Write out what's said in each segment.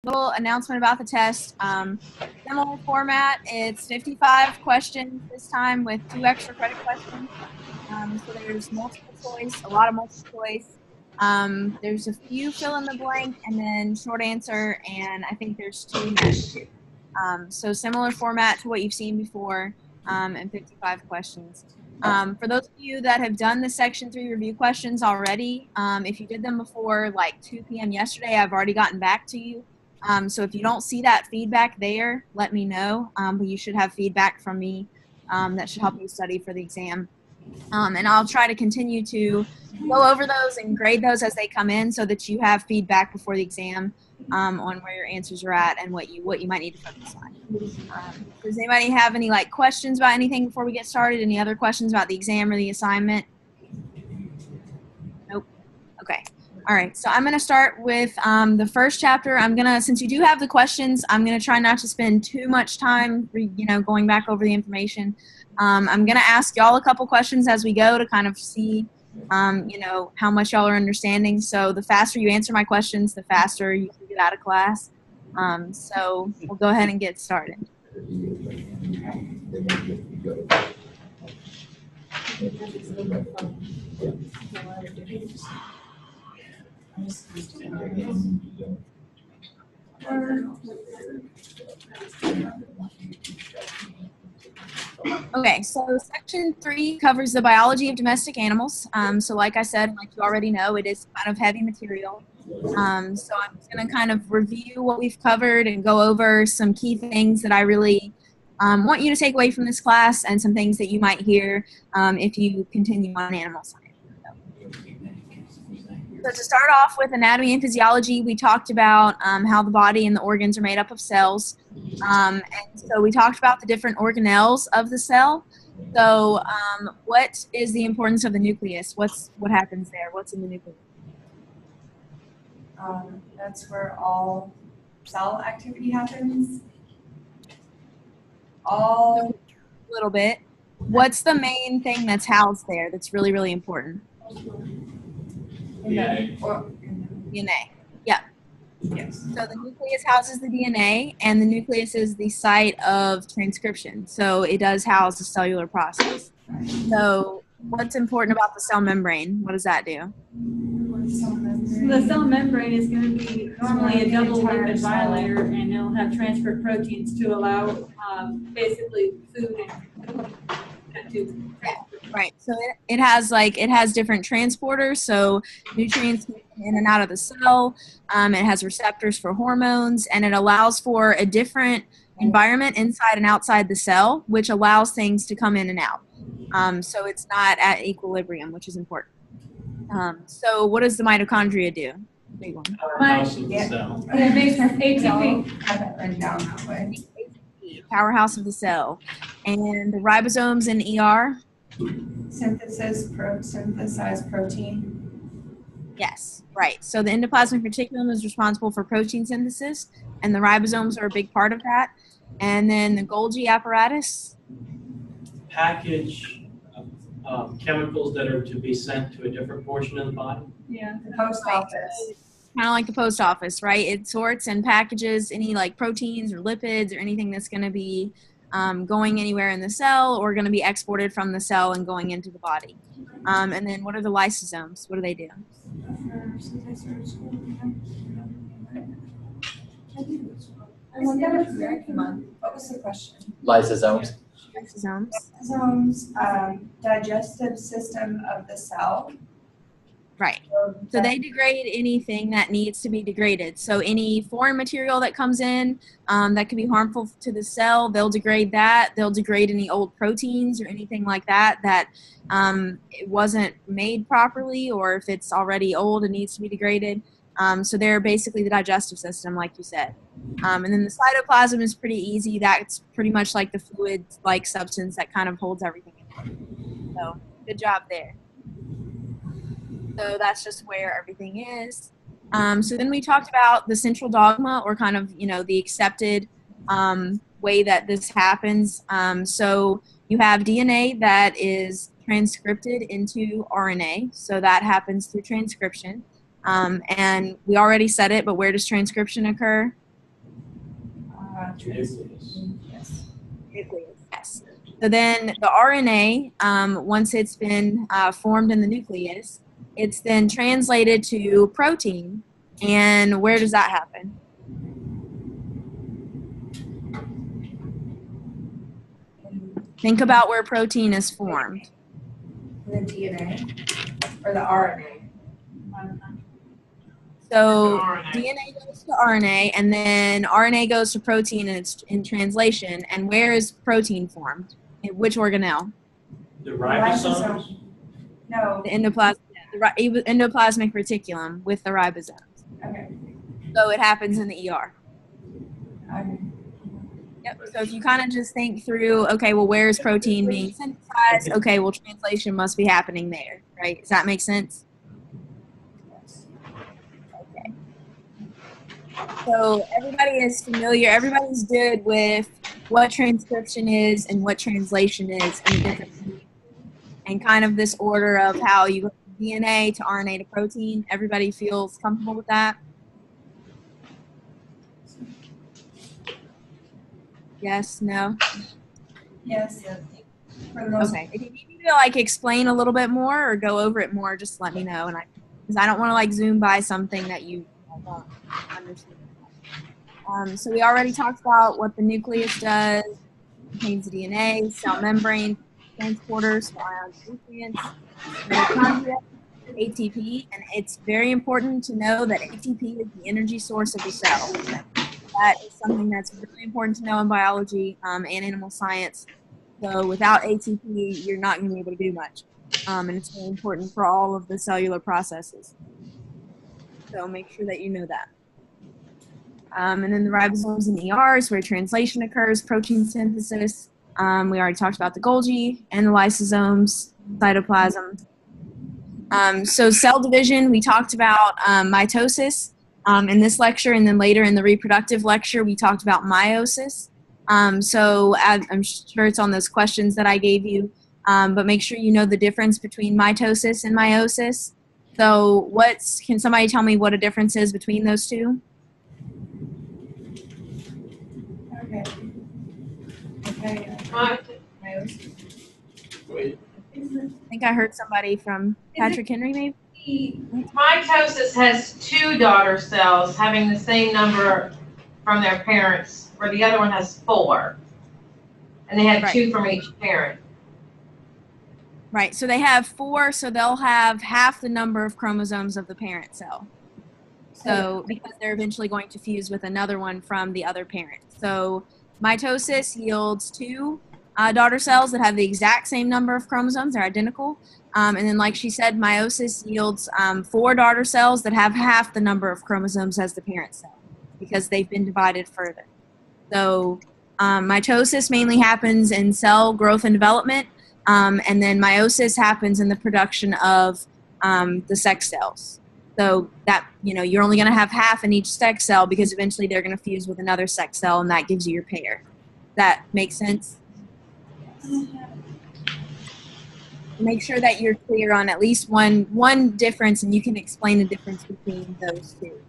little announcement about the test. Similar format. It's 55 questions this time with 2 extra credit questions. So there's multiple choice, a lot of multiple choice. There's a few fill in the blank and then short answer, and I think there's 2 next. So similar format to what you've seen before, and 55 questions. For those of you that have done the Section 3 review questions already, if you did them before like 2 p.m. yesterday, I've already gotten back to you. So if you don't see that feedback there, let me know. But you should have feedback from me that should help you study for the exam. And I'll try to continue to go over those and grade those as they come in so that you have feedback before the exam on where your answers are at and what you might need to focus on. Does anybody have any questions about anything before we get started? Any other questions about the exam or the assignment? Nope. Okay. All right. So I'm going to start with the first chapter. Since you do have the questions, I'm going to try not to spend too much time, going back over the information. I'm going to ask y'all a couple questions as we go to kind of see, how much y'all are understanding. So the faster you answer my questions, the faster you can get out of class. So we'll go ahead and get started. Okay, so Section 3 covers the biology of domestic animals. So like I said, like you already know, it is kind of heavy material. So I'm just going to kind of review what we've covered and go over some key things that I really want you to take away from this class and some things that you might hear if you continue on animal science. So to start off with anatomy and physiology, we talked about how the body and the organs are made up of cells. And so we talked about the different organelles of the cell. So what is the importance of the nucleus? What happens there? What's in the nucleus? That's where all cell activity happens. A little bit. What's the main thing that's housed there that's really, really important? DNA. Yeah. Yes. So the nucleus houses the DNA, and the nucleus is the site of transcription. So it does house the cellular process. So what's important about the cell membrane? What does that do? The cell membrane is going to be normally a double lipid bilayer, and it'll have transfer proteins to allow basically food and to Right. So it has different transporters, so nutrients move in and out of the cell. It has receptors for hormones, and it allows for a different environment inside and outside the cell, which allows things to come in and out. So it's not at equilibrium, which is important. So what does the mitochondria do? Big one. Powerhouse of the cell. it makes ATP. I have it written down that way. Powerhouse of the cell. And the ribosomes in ER? Synthesize protein. Yes, right. So the endoplasmic reticulum is responsible for protein synthesis, and the ribosomes are a big part of that. And then the Golgi apparatus? Package chemicals that are to be sent to a different portion of the body. Yeah. The post office. Kind of like the post office, right? It sorts and packages any proteins or lipids or anything that's going to be going anywhere in the cell or going to be exported from the cell and going into the body. And then what are the lysosomes? What do they do? What was the question? Lysosomes. Lysosomes. Lysosomes, digestive system of the cell. Right. So they degrade anything that needs to be degraded. So any foreign material that comes in that can be harmful to the cell, they'll degrade that. They'll degrade any old proteins or anything like that it wasn't made properly, or if it's already old and needs to be degraded. So they're basically the digestive system, like you said. And then the cytoplasm is pretty easy. That's pretty much like the fluid-like substance that kind of holds everything in. So good job there. So that's just where everything is. So then we talked about the central dogma, or kind of, the accepted way that this happens. So you have DNA that is transcripted into RNA. So that happens through transcription. And we already said it, but where does transcription occur? Not Nucleus. Yes. Nucleus. Yes. So then the RNA, once it's been formed in the nucleus, it's then translated to protein. And where does that happen? Think about where protein is formed. The DNA or the RNA? So RNA. DNA goes to RNA, and then RNA goes to protein, and it's in translation. And where is protein formed? In which organelle? The ribosomes? Ribosome. No. The endoplasmic reticulum with the ribosomes. Okay. So it happens in the ER. Okay. Yep. So if you kind of just think through, okay, well, where is protein being synthesized? Okay, well, translation must be happening there, right? Does that make sense? Okay. So everybody is familiar, everybody's good with what transcription is and what translation is and the difference, and kind of this order of how you go from DNA to RNA to protein. Everybody feels comfortable with that? Yes, no? Yes. For the most Okay. If you need me to like explain a little bit more or go over it more, just let me know, and because I don't want to like zoom by something that you won't understand. So we already talked about what the nucleus does. It contains DNA, cell membrane, transporters for ions and nutrients, mitochondria, ATP, and it's very important to know that ATP is the energy source of the cell. That is something that's really important to know in biology and animal science. So without ATP, you're not going to be able to do much. And it's very important for all of the cellular processes. So make sure that you know that. And then the ribosomes and ERs, where translation occurs, protein synthesis. We already talked about the Golgi and the lysosomes, cytoplasm. So cell division, we talked about mitosis in this lecture, and then later in the reproductive lecture, we talked about meiosis. So I'm sure it's on those questions that I gave you, but make sure you know the difference between mitosis and meiosis. So can somebody tell me what a difference is between those two? Okay. Okay. Wait, I think I heard somebody from Patrick Henry, maybe? Mitosis has two daughter cells having the same number from their parents, where the other one has 4. And they had Right. 2 from each parent. Right, so they have 4, so they'll have half the number of chromosomes of the parent cell. So, because they're eventually going to fuse with another one from the other parent. So, mitosis yields 2 daughter cells that have the exact same number of chromosomes, they're identical. And then, like she said, meiosis yields 4 daughter cells that have half the number of chromosomes as the parent cell, because they've been divided further. So, mitosis mainly happens in cell growth and development, and then meiosis happens in the production of the sex cells. So that, you're only going to have half in each sex cell because eventually they're going to fuse with another sex cell, and that gives you your pair. That makes sense? Make sure that you're clear on at least one difference, and you can explain the difference between those two.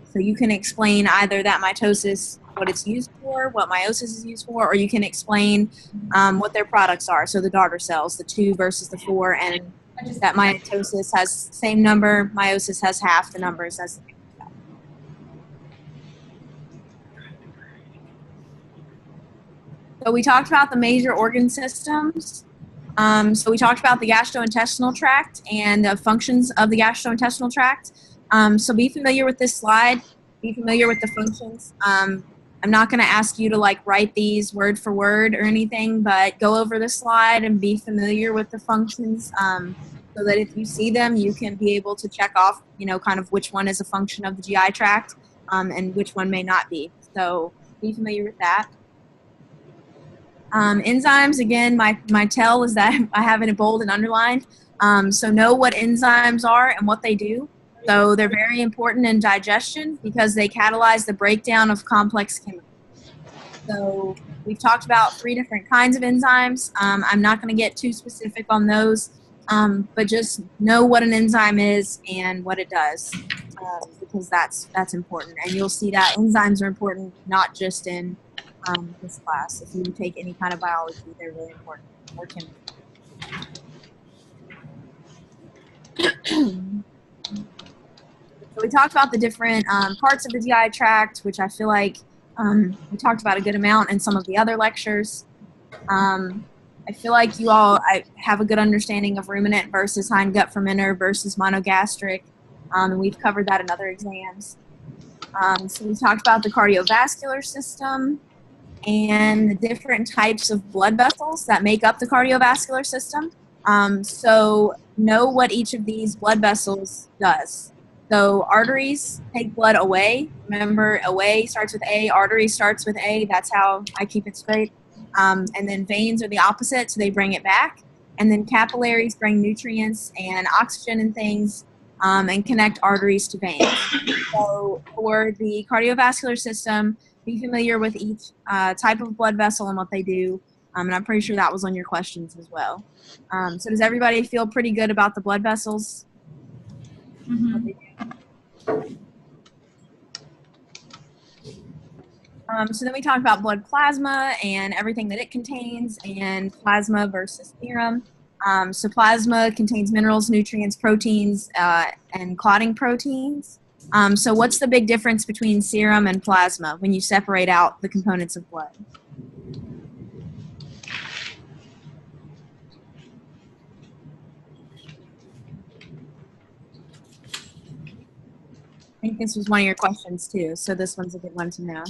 So you can explain either that mitosis, what it's used for, what meiosis is used for, or you can explain what their products are. So the daughter cells, the 2 versus the 4, and that mitosis has the same number, meiosis has half the numbers as the parent cell. So we talked about the major organ systems. So we talked about the gastrointestinal tract and the functions of the gastrointestinal tract. So be familiar with this slide. Be familiar with the functions. I'm not going to ask you to write these word for word or anything, but go over the slide and be familiar with the functions so that if you see them, you can be able to check off, kind of which one is a function of the GI tract and which one may not be. So be familiar with that. Enzymes, again, my tell is that I have it in bold and underlined. So know what enzymes are and what they do. So they're very important in digestion because they catalyze the breakdown of complex chemicals. So we've talked about 3 different kinds of enzymes. I'm not going to get too specific on those, but just know what an enzyme is and what it does. because that's important. And you'll see that enzymes are important not just in this class. If you take any kind of biology, they're really important, or chemistry. So we talked about the different parts of the GI tract, which I feel like we talked about a good amount in some of the other lectures. I feel like you all have a good understanding of ruminant versus hindgut fermenter versus monogastric, and we've covered that in other exams. So we talked about the cardiovascular system and the different types of blood vessels that make up the cardiovascular system. So know what each of these blood vessels does. So arteries take blood away. Remember, away starts with A, artery starts with A. That's how I keep it straight. And then veins are the opposite, so they bring it back. And then capillaries bring nutrients and oxygen and things and connect arteries to veins. So for the cardiovascular system, be familiar with each type of blood vessel and what they do. And I'm pretty sure that was on your questions as well. So does everybody feel pretty good about the blood vessels? Mm-hmm. So then we talked about blood plasma and everything that it contains, and plasma versus serum. So plasma contains minerals, nutrients, proteins, and clotting proteins. So what's the big difference between serum and plasma when you separate out the components of blood? I think this was one of your questions too, so this one's a good one to know.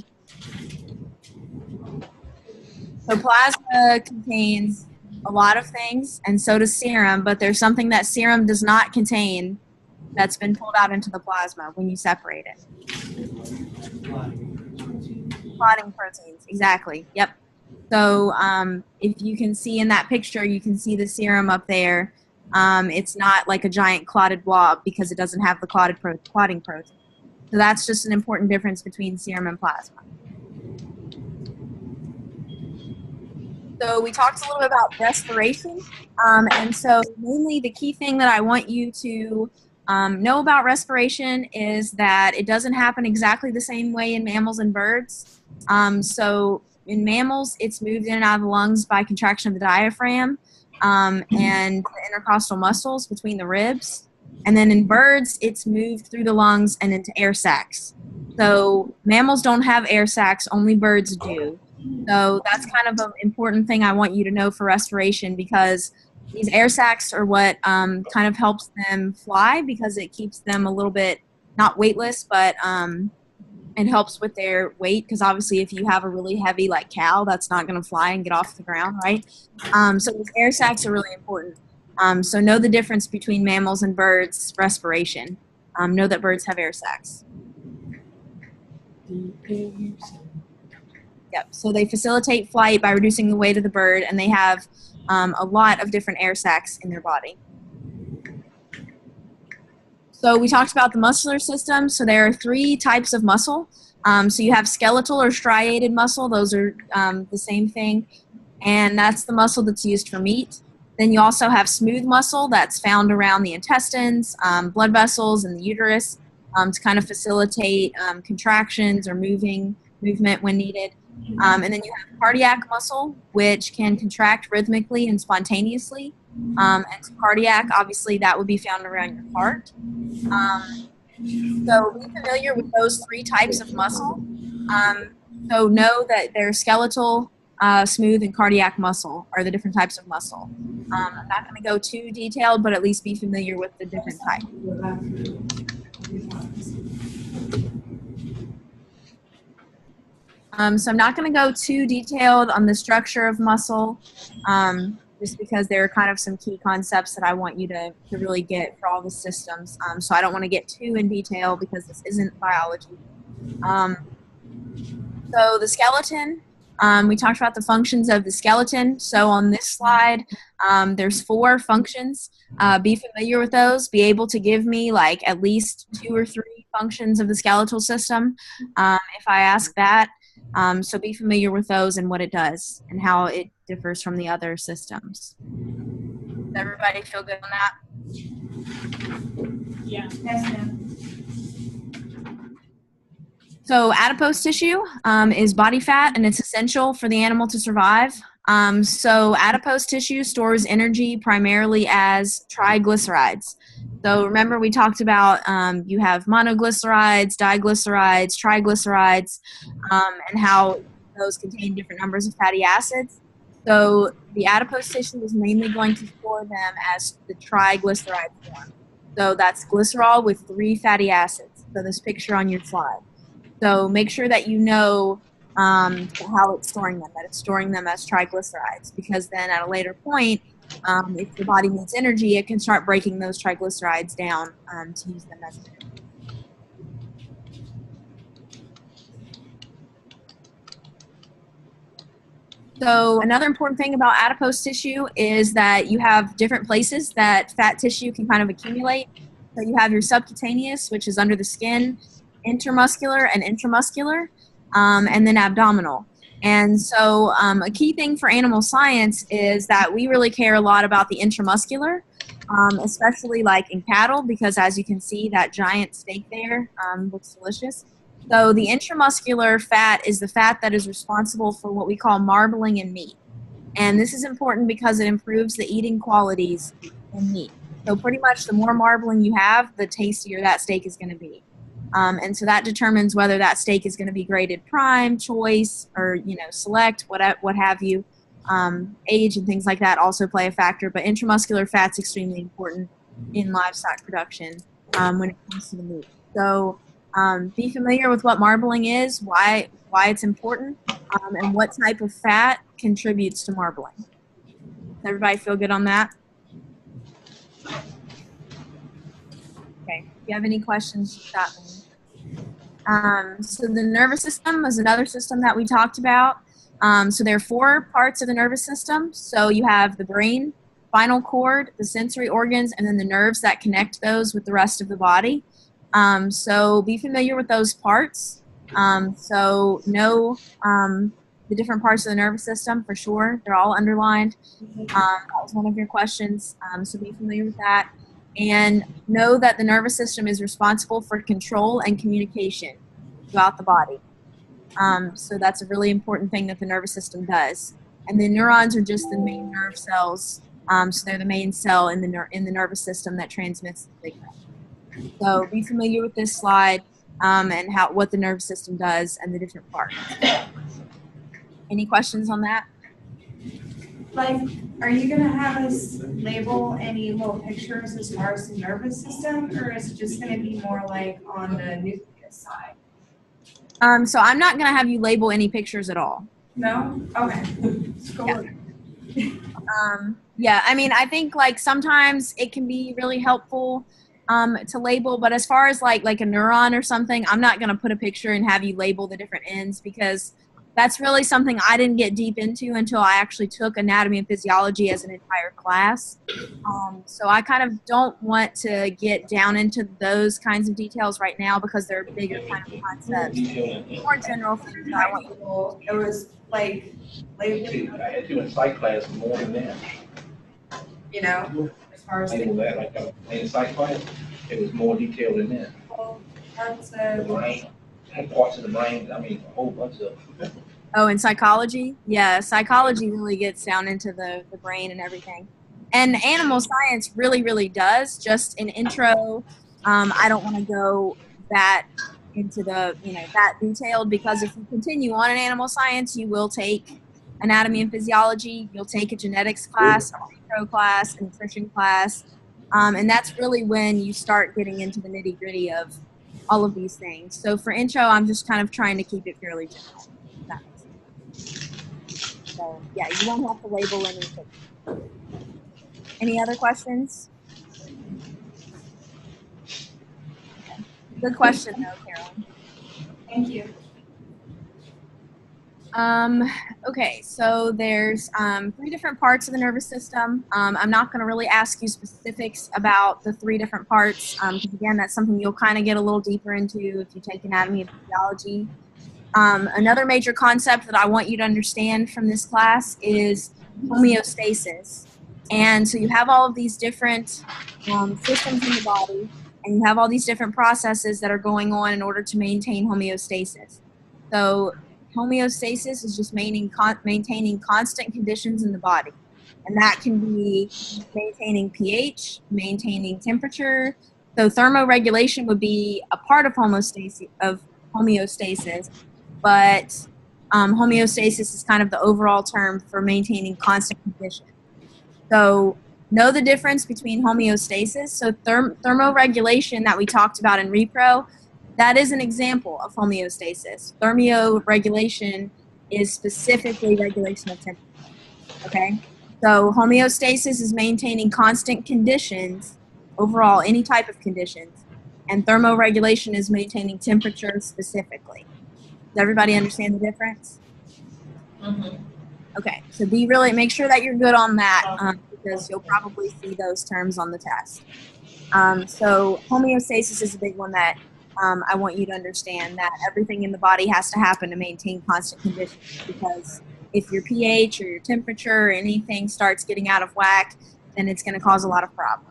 So plasma contains a lot of things, and so does serum, but there's something that serum does not contain that's been pulled out into the plasma when you separate it. Clotting proteins, exactly, yep. So if you can see in that picture, you can see the serum up there. It's not like a giant clotted blob because it doesn't have the clotting protein. So that's just an important difference between serum and plasma. So we talked a little bit about respiration. And so mainly the key thing that I want you to know about respiration is that it doesn't happen exactly the same way in mammals and birds. So in mammals, it's moved in and out of the lungs by contraction of the diaphragm and the intercostal muscles between the ribs. And then in birds, it's moved through the lungs and into air sacs. So mammals don't have air sacs, only birds do. So that's kind of an important thing I want you to know for respiration, because these air sacs are what kind of helps them fly, because it keeps them a little bit, not weightless, but it helps with their weight, because obviously if you have a really heavy like cow, that's not going to fly and get off the ground, right? So these air sacs are really important. So know the difference between mammals and birds' respiration. Know that birds have air sacs. Yep. So they facilitate flight by reducing the weight of the bird, and they have a lot of different air sacs in their body. So we talked about the muscular system. So there are 3 types of muscle. So you have skeletal or striated muscle. Those are the same thing. And that's the muscle that's used for meat. Then you also have smooth muscle that's found around the intestines, blood vessels, and the uterus to kind of facilitate contractions or movement when needed. And then you have cardiac muscle, which can contract rhythmically and spontaneously. And so cardiac, obviously, that would be found around your heart. So be familiar with those 3 types of muscle. So know that they're skeletal, smooth, and cardiac muscle are the different types of muscle. I'm not going to go too detailed, but at least be familiar with the different types. So I'm not going to go too detailed on the structure of muscle, just because there are kind of some key concepts that I want you to really get for all the systems. So I don't want to get too in detail because this isn't biology. So the skeleton, we talked about the functions of the skeleton. So on this slide, there's 4 functions. Be familiar with those. Be able to give me like at least 2 or 3 functions of the skeletal system if I ask that. So be familiar with those and what it does and how it differs from the other systems. Does everybody feel good on that? Yeah. Yes, ma'am. So adipose tissue is body fat, and it's essential for the animal to survive. So adipose tissue stores energy primarily as triglycerides. So remember we talked about you have monoglycerides, diglycerides, triglycerides, and how those contain different numbers of fatty acids. So the adipose tissue is mainly going to store them as the triglyceride form. So that's glycerol with 3 fatty acids. So this picture on your slide. So make sure that you know how it's storing them, that it's storing them as triglycerides, because then at a later point, if your body needs energy, it can start breaking those triglycerides down to use them as energy. So another important thing about adipose tissue is that you have different places that fat tissue can kind of accumulate. So you have your subcutaneous, which is under the skin, intermuscular and intramuscular, and then abdominal. And so a key thing for animal science is that we really care a lot about the intramuscular, especially like in cattle, because as you can see, that giant steak there looks delicious. So the intramuscular fat is the fat that is responsible for what we call marbling in meat. And this is important because it improves the eating qualities in meat. So pretty much the more marbling you have, the tastier that steak is going to be. And so that determines whether that steak is going to be graded prime, choice, or select, what have you. Age and things like that also play a factor, but intramuscular fat's extremely important in livestock production when it comes to the meat. So be familiar with what marbling is, why it's important, and what type of fat contributes to marbling. Does everybody feel good on that? Okay. If you have any questions, stop me. So the nervous system is another system that we talked about. So there are 4 parts of the nervous system. So you have the brain, spinal cord, the sensory organs, and then the nerves that connect those with the rest of the body. So be familiar with those parts. So know the different parts of the nervous system for sure. They're all underlined. That was one of your questions. So be familiar with that. And know that the nervous system is responsible for control and communication throughout the body. So that's a really important thing that the nervous system does. And the neurons are just the main nerve cells. So they're the main cell in the nervous system that transmits the signal. So be familiar with this slide and what the nervous system does and the different parts. Any questions on that? Like, are you gonna have us label any little pictures as far as the nervous system, or is it just gonna be more like on the nucleus side? So I'm not going to have you label any pictures at all. No? Okay. Cool. Yeah, I mean, I think like sometimes it can be really helpful to label, but as far as like a neuron or something, I'm not going to put a picture and have you label the different ends, because that's really something I didn't get deep into until I actually took anatomy and physiology as an entire class. So I kind of don't want to get down into those kinds of details right now because they're bigger kind of concepts. More general things that I want you to. It was like labeling, I had to in psych class more than that. as far as Label that, like in psych class, it was more detailed than that. parts The of. brain, parts of the brain, I mean, a whole bunch of. Oh, in psychology? Yeah, psychology really gets down into the brain and everything. And animal science really, really does. Just an intro, I don't want to go that into the, that detailed, because if you continue on in animal science, you will take anatomy and physiology, you'll take a genetics class, a micro class, a nutrition class, and that's really when you start getting into the nitty gritty of all of these things. So for intro, I'm just kind of trying to keep it fairly general. If that makes sense. So yeah, you won't have to label anything. Any other questions? Okay. Good question though, Carolyn. Thank you. Okay, so there's 3 different parts of the nervous system. I'm not going to really ask you specifics about the 3 different parts, because again, that's something you'll kind of get a little deeper into if you take anatomy and physiology. Another major concept that I want you to understand from this class is homeostasis. And so you have all of these different systems in the body, and you have all these different processes that are going on in order to maintain homeostasis. So homeostasis is just maintaining constant conditions in the body. And that can be maintaining pH, maintaining temperature. So thermoregulation would be a part of homeostasis, but homeostasis is kind of the overall term for maintaining constant conditions. So know the difference between homeostasis. So thermoregulation that we talked about in repro, that is an example of homeostasis. Thermoregulation is specifically regulation of temperature, okay? So homeostasis is maintaining constant conditions, overall, any type of conditions, and thermoregulation is maintaining temperature specifically. Does everybody understand the difference? Mhm. Okay, so make sure that you're good on that because you'll probably see those terms on the test. So homeostasis is a big one that I want you to understand, that everything in the body has to happen to maintain constant conditions, because if your pH or your temperature or anything starts getting out of whack, then it's going to cause a lot of problems.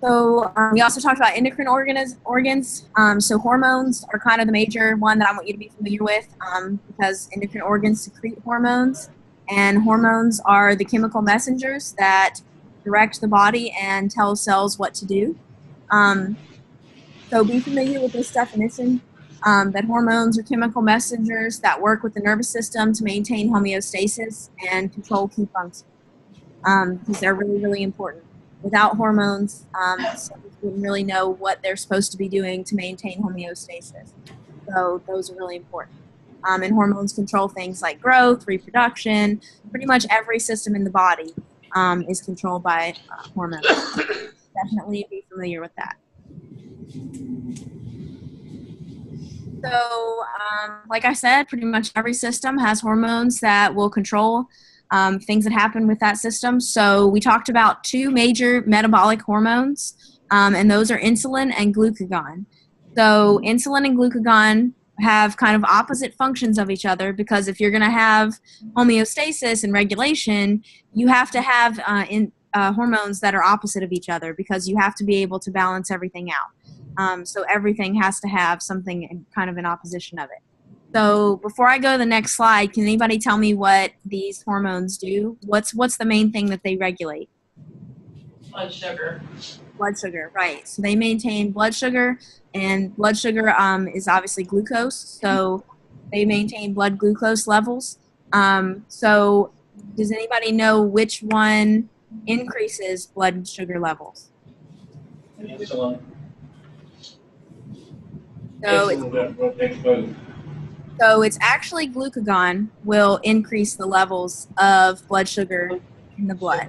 So we also talked about endocrine organs. So hormones are kind of the major one that I want you to be familiar with because endocrine organs secrete hormones, and hormones are the chemical messengers that direct the body and tell cells what to do. So be familiar with this definition, that hormones are chemical messengers that work with the nervous system to maintain homeostasis and control key functions, because they're really, really important. Without hormones, cells wouldn't really know what they're supposed to be doing to maintain homeostasis. So those are really important. And hormones control things like growth, reproduction. Pretty much every system in the body is controlled by hormones. Definitely be familiar with that. So, like I said, pretty much every system has hormones that will control things that happen with that system. So we talked about two major metabolic hormones, and those are insulin and glucagon. So insulin and glucagon have kind of opposite functions of each other, because if you're going to have homeostasis and regulation, you have to have hormones that are opposite of each other, because you have to be able to balance everything out. So everything has to have something kind of in opposition of it. So before I go to the next slide, can anybody tell me what these hormones do? What's the main thing that they regulate? Blood sugar. Blood sugar, right. So they maintain blood sugar, and blood sugar is obviously glucose. So they maintain blood glucose levels. So does anybody know which one increases blood sugar levels? Insulin. So it's actually glucagon will increase the levels of blood sugar in the blood.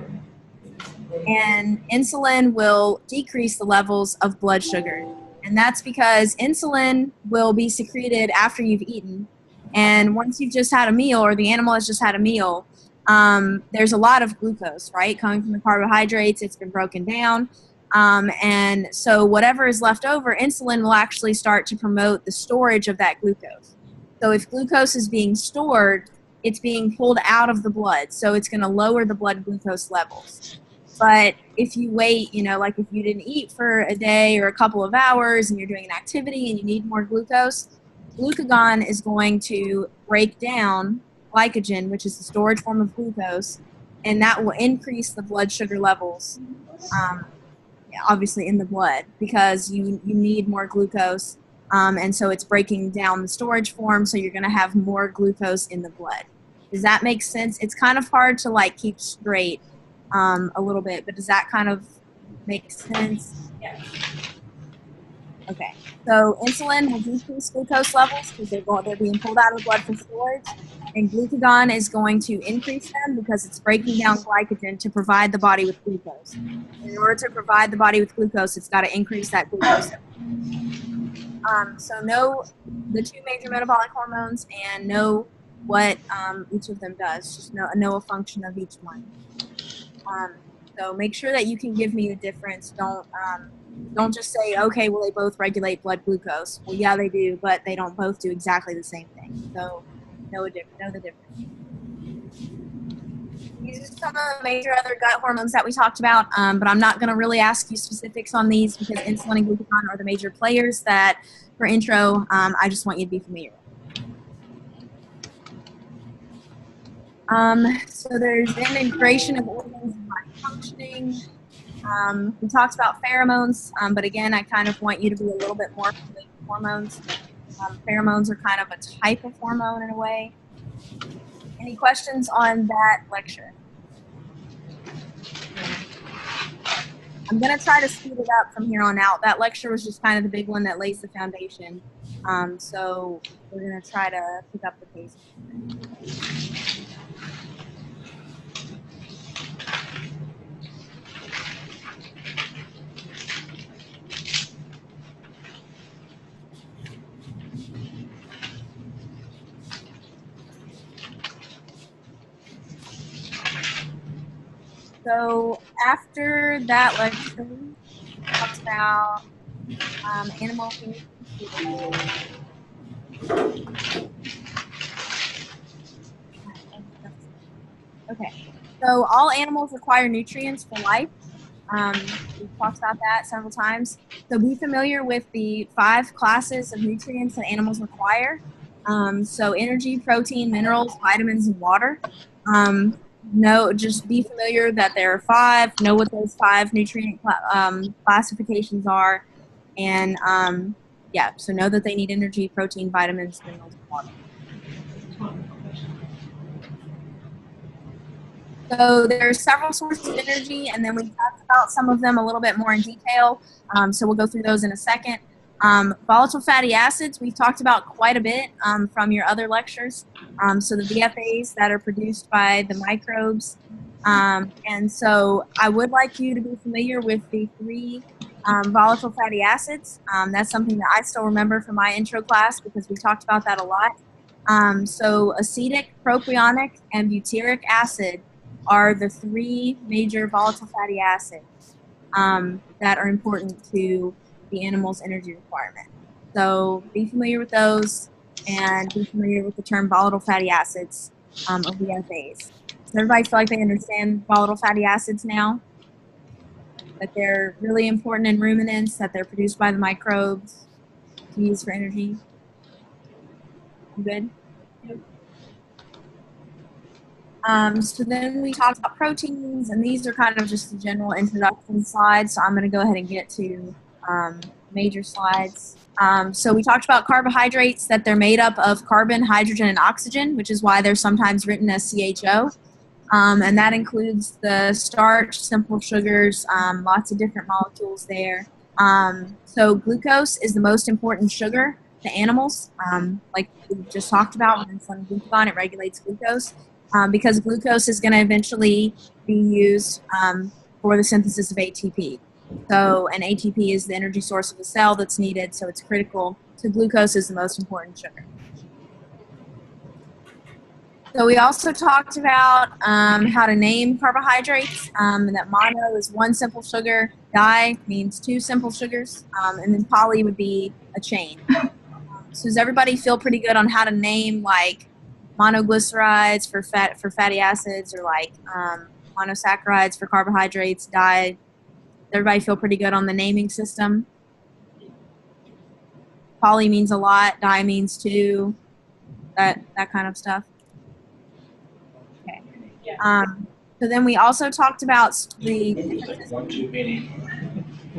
And insulin will decrease the levels of blood sugar. And that's because insulin will be secreted after you've eaten. And once you've just had a meal, or the animal has just had a meal, there's a lot of glucose, right? Coming from the carbohydrates, it's been broken down. And so whatever is left over, insulin will actually start to promote the storage of that glucose. So if glucose is being stored, it's being pulled out of the blood. So it's going to lower the blood glucose levels. But if you wait, like if you didn't eat for a day or a couple of hours and you're doing an activity and you need more glucose, glucagon is going to break down glycogen, which is the storage form of glucose, and that will increase the blood sugar levels, obviously in the blood, because you need more glucose, and so it's breaking down the storage form, so you're going to have more glucose in the blood. Does that make sense? It's kind of hard to keep straight a little bit, but does that kind of make sense? Yes. Okay, so insulin will decrease glucose levels because they're being pulled out of the blood for storage, and glucagon is going to increase them because it's breaking down glycogen to provide the body with glucose. In order to provide the body with glucose, it's got to increase that glucose. So know the two major metabolic hormones and know what each of them does. Just know a function of each one. So make sure that you can give me the difference. Don't just say, okay, well, they both regulate blood glucose. Well, yeah, they do, but they don't both do exactly the same thing. So know the difference. These are some of the major other gut hormones that we talked about, but I'm not going to really ask you specifics on these because insulin and glucagon are the major players that, for intro, I just want you to be familiar with. So there's the integration of organs and body functioning. We talked about pheromones, but again, I kind of want you to be a little bit more familiar with hormones. Pheromones are kind of a type of hormone in a way. Any questions on that lecture? I'm going to try to speed it up from here on out. That lecture was just kind of the big one that lays the foundation. So we're going to try to pick up the pace. So after that lecture, we talked about animal feed. Okay, so all animals require nutrients for life. We've talked about that several times. So be familiar with the 5 classes of nutrients that animals require. So energy, protein, minerals, vitamins, and water. Just be familiar that there are 5. Know what those 5 nutrient classifications are, and yeah. So know that they need energy, protein, vitamins, minerals, and water. So there are several sources of energy, and then we talked about some of them a little bit more in detail. So we'll go through those in a second. Volatile fatty acids, we've talked about quite a bit from your other lectures. So the VFAs that are produced by the microbes. And so I would like you to be familiar with the 3 volatile fatty acids. That's something that I still remember from my intro class because we talked about that a lot. So acetic, propionic, and butyric acid are the 3 major volatile fatty acids that are important to the animal's energy requirement. So be familiar with those and be familiar with the term volatile fatty acids or VFAs. Does everybody feel like they understand volatile fatty acids now? That they're really important in ruminants, that they're produced by the microbes to use for energy? Good? So then we talked about proteins, and these are kind of just the general introduction slides. So I'm going to go ahead and get to major slides. So we talked about carbohydrates, that they're made up of carbon, hydrogen, and oxygen, which is why they're sometimes written as CHO. And that includes the starch, simple sugars, lots of different molecules there. So glucose is the most important sugar to animals, like we just talked about with insulin and glucagon. It regulates glucose. Because glucose is going to eventually be used for the synthesis of ATP. So, and ATP is the energy source of the cell that's needed, so it's critical. So glucose is the most important sugar. So we also talked about how to name carbohydrates, and that mono is 1 simple sugar, di means 2 simple sugars, and then poly would be a chain. So does everybody feel pretty good on how to name, like, monoglycerides for fatty acids, or like monosaccharides for carbohydrates, di? Everybody feel pretty good on the naming system? Poly means a lot, di means 2, that kind of stuff. Okay. Yeah. So then we also talked about the One too many.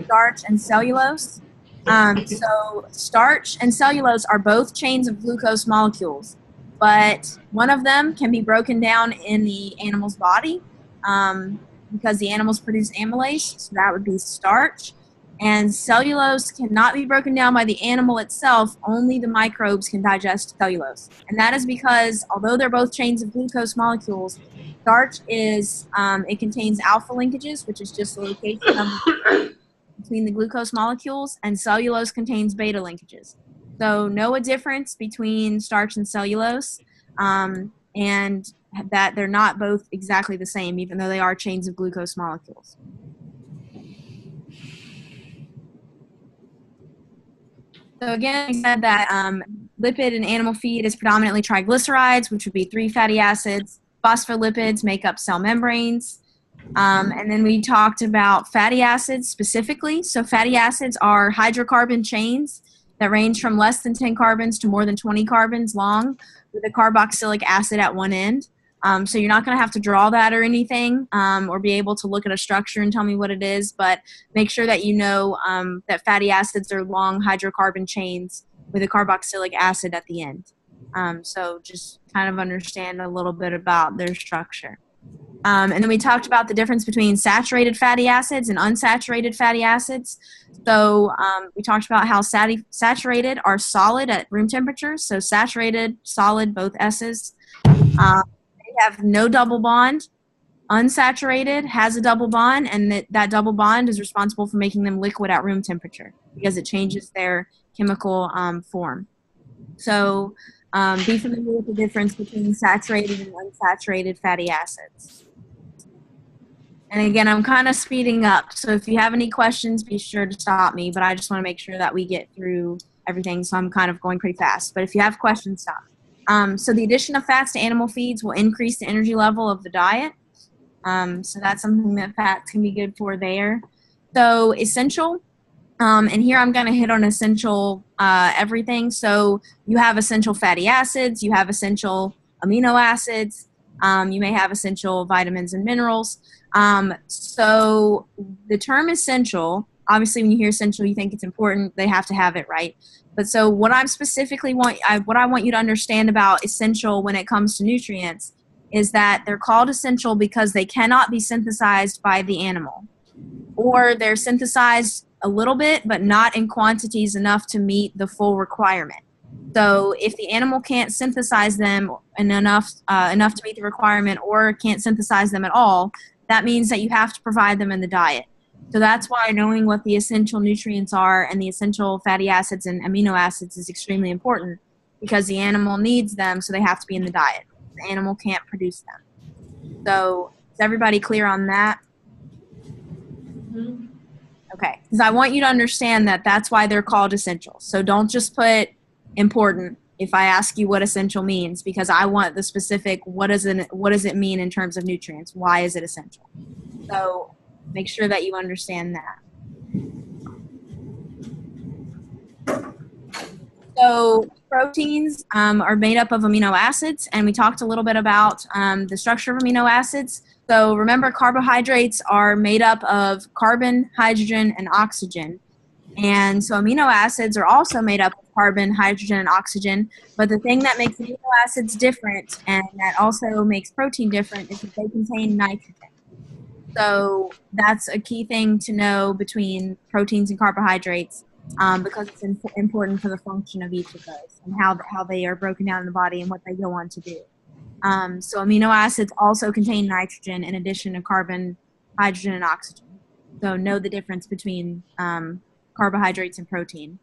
starch and cellulose. So starch and cellulose are both chains of glucose molecules, but one of them can be broken down in the animal's body because the animals produce amylase, so that would be starch. And cellulose cannot be broken down by the animal itself, only the microbes can digest cellulose. And that is because, although they're both chains of glucose molecules, starch is, it contains alpha linkages, which is just the location of between the glucose molecules, and cellulose contains beta linkages. So know a difference between starch and cellulose, and that they're not both exactly the same, even though they are chains of glucose molecules. So again, we said that lipid in animal feed is predominantly triglycerides, which would be 3 fatty acids. phospholipids make up cell membranes. And then we talked about fatty acids specifically. So fatty acids are hydrocarbon chains that range from less than 10 carbons to more than 20 carbons long with a carboxylic acid at one end. So you're not going to have to draw that or anything, or be able to look at a structure and tell me what it is, but make sure that you know that fatty acids are long hydrocarbon chains with a carboxylic acid at the end. So just kind of understand a little bit about their structure. And then we talked about the difference between saturated fatty acids and unsaturated fatty acids. So we talked about how saturated are solid at room temperature. So saturated, solid, both S's. They have no double bond. Unsaturated has a double bond, and that double bond is responsible for making them liquid at room temperature because it changes their chemical form. So be familiar with the difference between saturated and unsaturated fatty acids. And again, I'm kind of speeding up, so if you have any questions, be sure to stop me, but I just want to make sure that we get through everything, so I'm kind of going pretty fast. But if you have questions, stop. So the addition of fats to animal feeds will increase the energy level of the diet. So that's something that fats can be good for there. So essential, and here I'm going to hit on essential everything. So you have essential fatty acids, you have essential amino acids, you may have essential vitamins and minerals. So the term essential, obviously when you hear essential, you think it's important, they have to have it, right? But so what I want you to understand about essential when it comes to nutrients is that they're called essential because they cannot be synthesized by the animal, or they're synthesized a little bit, but not in quantities enough to meet the full requirement. So if the animal can't synthesize them enough to meet the requirement, or can't synthesize them at all, that means that you have to provide them in the diet. So that's why knowing what the essential nutrients are and the essential fatty acids and amino acids is extremely important, because the animal needs them, so they have to be in the diet. The animal can't produce them. So is everybody clear on that? Mhm. Okay, because I want you to understand that that's why they're called essential. So don't just put important if I ask you what essential means, because I want the specific, what does it mean in terms of nutrients? Why is it essential? So make sure that you understand that. So proteins are made up of amino acids, and we talked a little bit about the structure of amino acids. So remember, carbohydrates are made up of carbon, hydrogen, and oxygen. And so amino acids are also made up of carbon, hydrogen, and oxygen. But the thing that makes amino acids different, and that also makes protein different, is that they contain nitrogen. So that's a key thing to know between proteins and carbohydrates, because it's important for the function of each of those and how they are broken down in the body and what they go on to do. So amino acids also contain nitrogen in addition to carbon, hydrogen, and oxygen. So know the difference between carbohydrates and protein.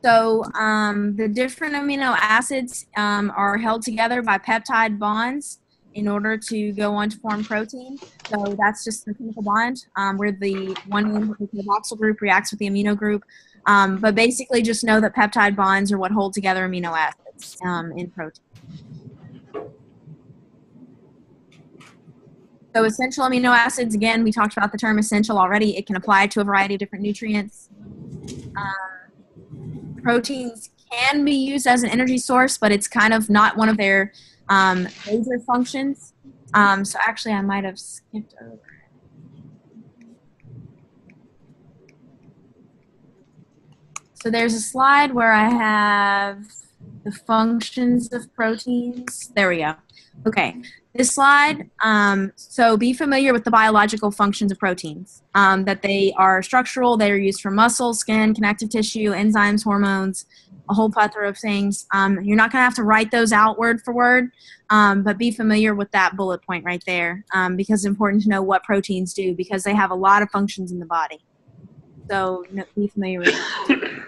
So the different amino acids are held together by peptide bonds in order to go on to form protein. So that's just the chemical bond where the one carboxyl group reacts with the amino group. But basically just know that peptide bonds are what hold together amino acids in protein. So essential amino acids, again, we talked about the term essential already. It can apply to a variety of different nutrients. Proteins can be used as an energy source, but it's kind of not one of their major functions. So actually, I might have skipped over. So there's a slide where I have the functions of proteins. There we go. Okay, this slide, so be familiar with the biological functions of proteins, that they are structural, they are used for muscle, skin, connective tissue, enzymes, hormones, a whole plethora of things. You're not going to have to write those out word for word, but be familiar with that bullet point right there, because it's important to know what proteins do, because they have a lot of functions in the body. So be familiar with that.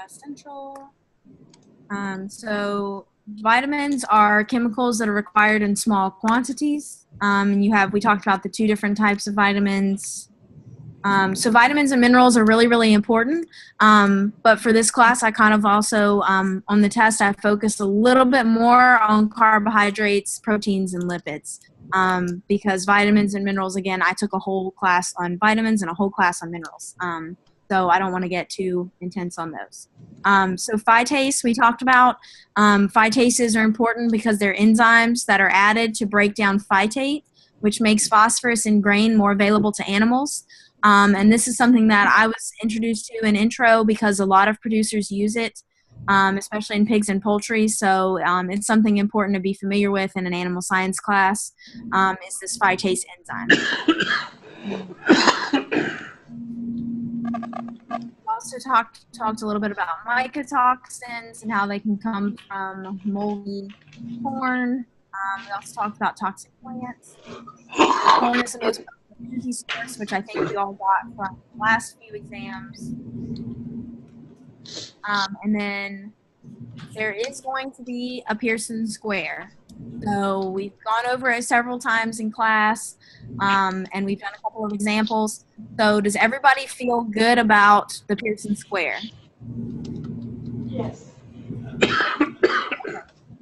Essential. So vitamins are chemicals that are required in small quantities. We talked about the two different types of vitamins. So vitamins and minerals are really, really important. But for this class, I kind of also, on the test, I focused a little bit more on carbohydrates, proteins, and lipids. Because vitamins and minerals, again, I took a whole class on vitamins and a whole class on minerals. So I don't want to get too intense on those. So phytase, we talked about. Phytases are important because they're enzymes that are added to break down phytate, which makes phosphorus in grain more available to animals. And this is something that I was introduced to in intro because a lot of producers use it, especially in pigs and poultry. So it's something important to be familiar with in an animal science class, is this phytase enzyme. Also talked a little bit about mycotoxins and how they can come from moldy corn. We also talked about toxic plants. Corn is the most energy source, which I think we all got from the last few exams. And then there is going to be a Pearson square. So we've gone over it several times in class, and we've done a couple of examples. So does everybody feel good about the Pearson square? Yes.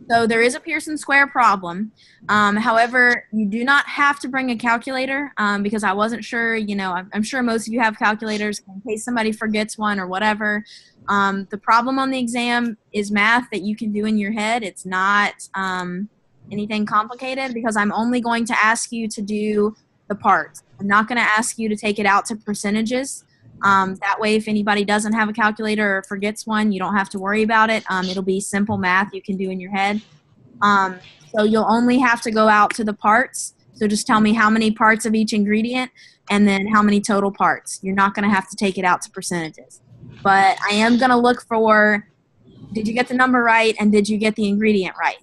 So there is a Pearson square problem. However, you do not have to bring a calculator because I wasn't sure, I'm sure most of you have calculators in case somebody forgets one or whatever. The problem on the exam is math that you can do in your head. It's not anything complicated because I'm only going to ask you to do the parts. I'm not going to ask you to take it out to percentages. That way, if anybody doesn't have a calculator or forgets one, you don't have to worry about it. It'll be simple math you can do in your head. So you'll only have to go out to the parts. So just tell me how many parts of each ingredient and then how many total parts. You're not going to have to take it out to percentages. But I am going to look for, did you get the number right and did you get the ingredient right?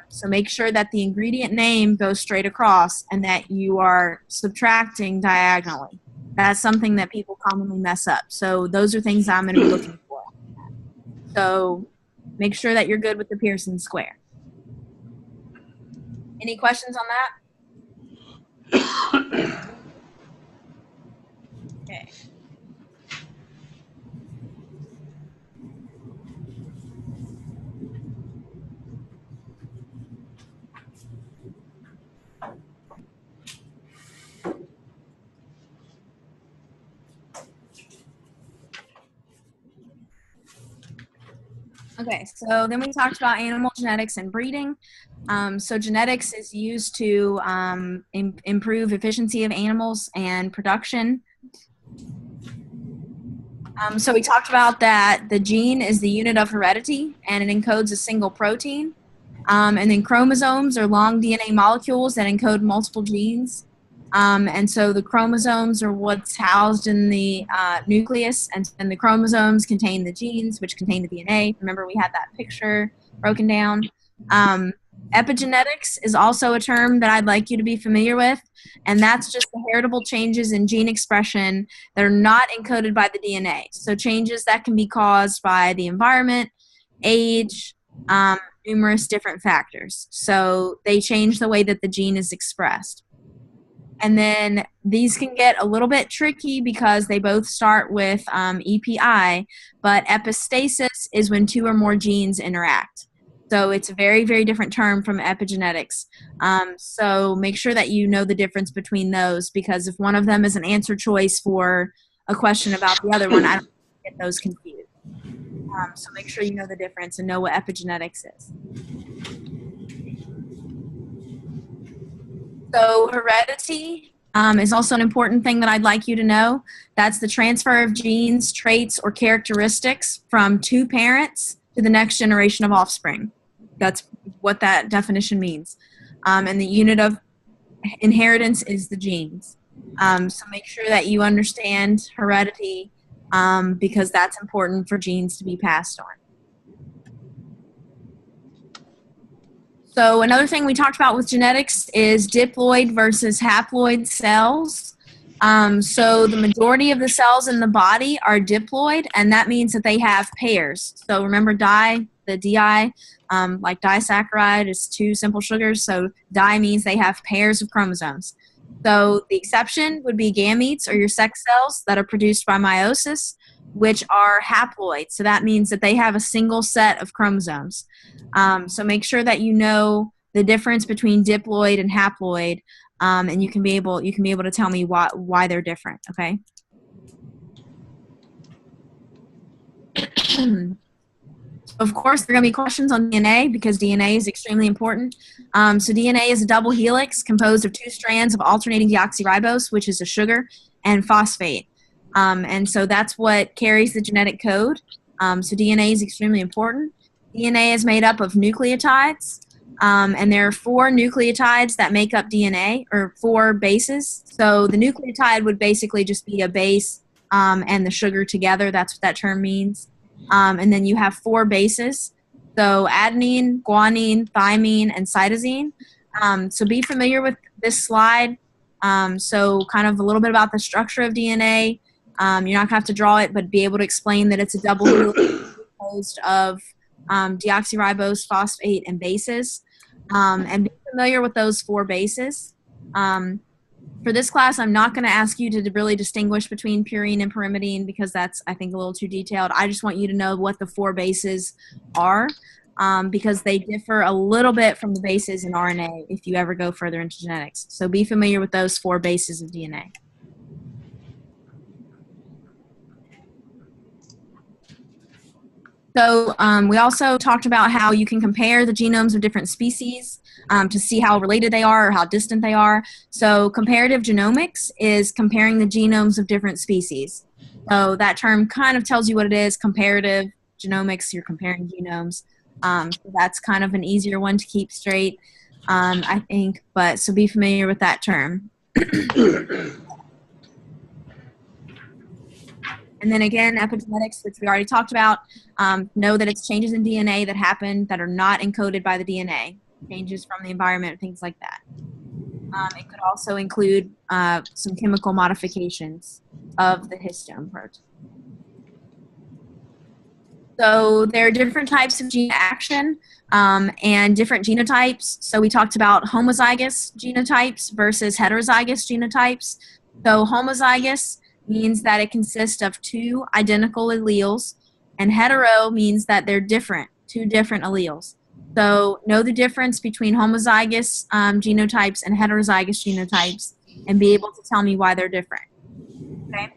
So make sure that the ingredient name goes straight across and that you are subtracting diagonally. That's something that people commonly mess up. So those are things I'm going to be looking for. So make sure that you're good with the Pearson square. Any questions on that? Okay. Okay, so then we talked about animal genetics and breeding. So genetics is used to improve efficiency of animals and production. So we talked about that the gene is the unit of heredity and it encodes a single protein. And then chromosomes are long DNA molecules that encode multiple genes. And so the chromosomes are what's housed in the nucleus, and the chromosomes contain the genes, which contain the DNA. Remember, we had that picture broken down. Epigenetics is also a term that I'd like you to be familiar with, and that's just the heritable changes in gene expression that are not encoded by the DNA. So changes that can be caused by the environment, age, numerous different factors. So they change the way that the gene is expressed. And then these can get a little bit tricky because they both start with EPI, but epistasis is when two or more genes interact. So it's a very, very different term from epigenetics. So make sure that you know the difference between those, because if one of them is an answer choice for a question about the other one, I don't get those confused. So make sure you know the difference and know what epigenetics is. So heredity is also an important thing that I'd like you to know. That's the transfer of genes, traits, or characteristics from two parents to the next generation of offspring. That's what that definition means. And the unit of inheritance is the genes. So make sure that you understand heredity because that's important for genes to be passed on. So another thing we talked about with genetics is diploid versus haploid cells. So the majority of the cells in the body are diploid, and that means that they have pairs. So remember the di, like disaccharide is two simple sugars, so di means they have pairs of chromosomes. So the exception would be gametes, or your sex cells that are produced by meiosis, which are haploid. So that means that they have a single set of chromosomes. So make sure that you know the difference between diploid and haploid, and you can be able to tell me why they're different. Okay. Of course, there are going to be questions on DNA because DNA is extremely important. So DNA is a double helix composed of 2 strands of alternating deoxyribose, which is a sugar, and phosphate. And so that's what carries the genetic code. So DNA is extremely important. DNA is made up of nucleotides, and there are 4 nucleotides that make up DNA, or 4 bases. So the nucleotide would basically just be a base and the sugar together. That's what that term means. And then you have 4 bases, so adenine, guanine, thymine, and cytosine. So be familiar with this slide. So kind of a little bit about the structure of DNA. You're not going to have to draw it, but be able to explain that it's a double helix composed of deoxyribose, phosphate, and bases. And be familiar with those 4 bases. For this class, I'm not going to ask you to really distinguish between purine and pyrimidine because that's, I think, a little too detailed. I just want you to know what the 4 bases are because they differ a little bit from the bases in RNA if you ever go further into genetics. So be familiar with those 4 bases of DNA. So we also talked about how you can compare the genomes of different species to see how related they are or how distant they are. So comparative genomics is comparing the genomes of different species. So that term kind of tells you what it is. Comparative genomics, you're comparing genomes. So that's kind of an easier one to keep straight, I think. But so be familiar with that term. And then again, epigenetics, which we already talked about, know that it's changes in DNA that happen that are not encoded by the DNA, changes from the environment, things like that. It could also include some chemical modifications of the histone protein. So there are different types of gene action and different genotypes. So we talked about homozygous genotypes versus heterozygous genotypes. So homozygous means that it consists of 2 identical alleles, and hetero means that they're different, 2 different alleles. So know the difference between homozygous genotypes and heterozygous genotypes and be able to tell me why they're different. Okay?